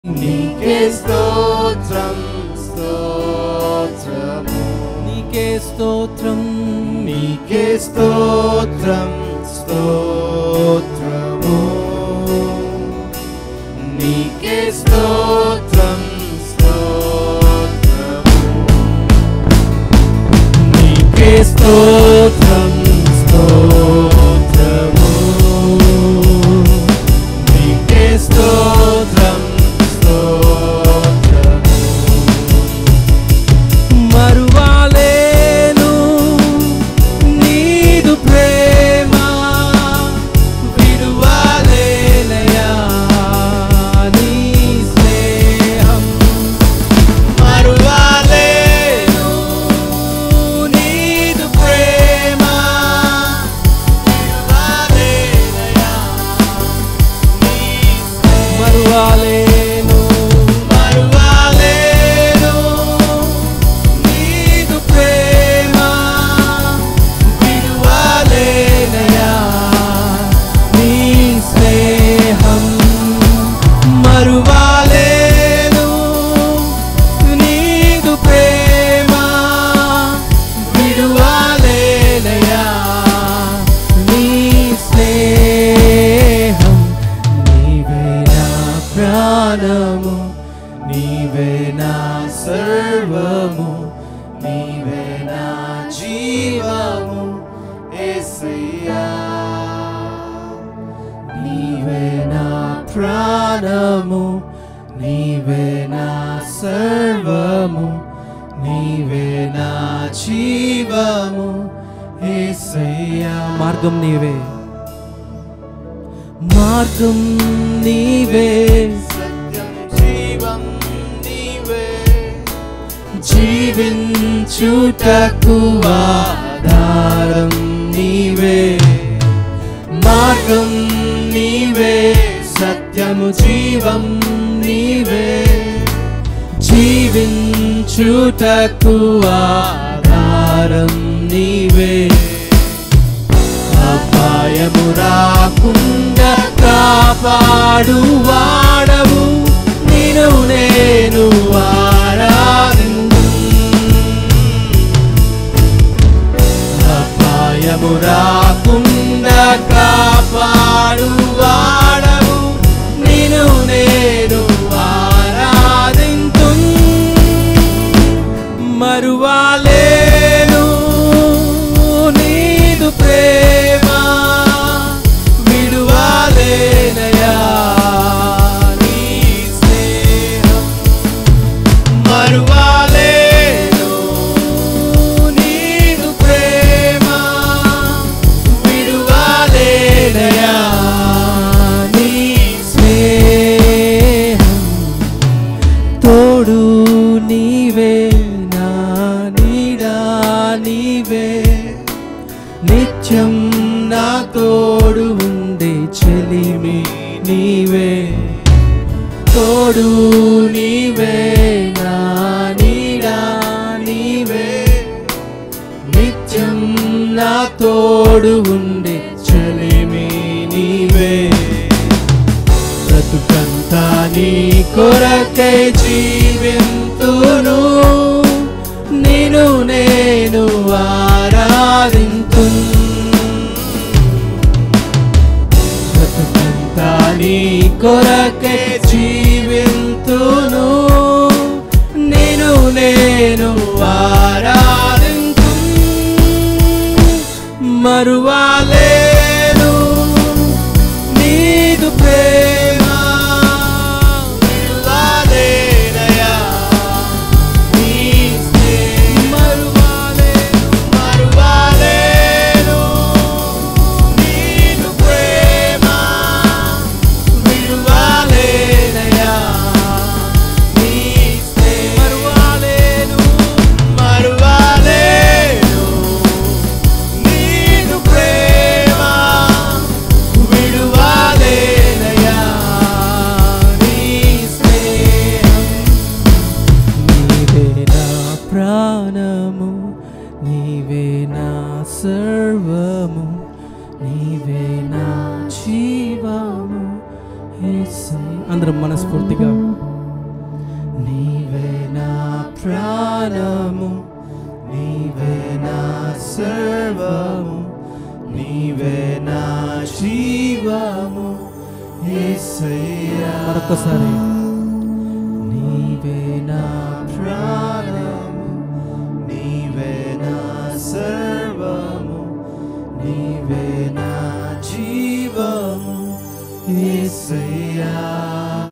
నీకే స్తోత్రం స్తోత్రము నీకే స్తోత్రం నీకే స్తోత్రం స్తోత్రము నీకే స్తోత్రం స్తోత్రము నీకే స్తోత్రం స్తోత్రము నీకే స్తోత్రం మరువాలేను నీదు ప్రేమ విడువాలేనయా నీ స్నేహం మరువాలేను నీదు ప్రేమ విడువాలేనయా నీ స్నేహం మరువాలేను నీదు ప్రేమ విడువాలేనయా నీ స్నేహం మరువాలేను నీదు ప్రేమ విడువాలేనయా నీ స్నేహం నీవే నా ప్రాణము నీవే నా సర్వము నీవే నా జీవము యేసయ్యా నీవే నా ప్రాణము నీవే నా సర్వము నీవే నా జీవము యేసయ్యా మార్గం నీవే మార్గం నీవే సత్యం జీవం నీవే జీవించుటకు ఆధారం నీవే మార్గం నీవే సత్యము జీవం నీవే జీవించుటకు ఆధారం నీవే అపాయము రాకుండా కాపాడు వాడవు నిన్ను నేను ఆరాధించు అపాయము రాకుండా కాపాడు వాడవు నిన్ను నేను ఆరాధించు మరువాలేను నీదు ప్రేమ విడువాలేనయా నీ స్నేహం మరువాలేను నీదు ప్రేమ విడువాలేనయా నీ స్నేహం తోడు నీవే నా నీడా నీవే నిత్యం నా తోడు ఉండే చెలిమి నీవే తోడు నీవే నా నీడా నీవే నిత్యం నా తోడు ఉండే చెలిమి నీవే బ్రతుకంతా నీ కొరకై జీవింతును నిన్ను నేను ఆరాధింతు బ్రతుకంతా నీ కొరకై జీవింతును నిన్ను నేను ఆరాధింతు మరువాలేను నీదు ప్రేమ విడువాలేనయా నీ స్నేహం మరువాలేను నీదు ప్రేమ విడువాలేనయా ప్రాణము, నీవే నా సర్వము, నీవే నా జీవము యేసయ్యా. మరొకసారి నీవే నా ప్రాణము, నీవే నా సర్వము, నీవే నా జీవము యేసయ్యా.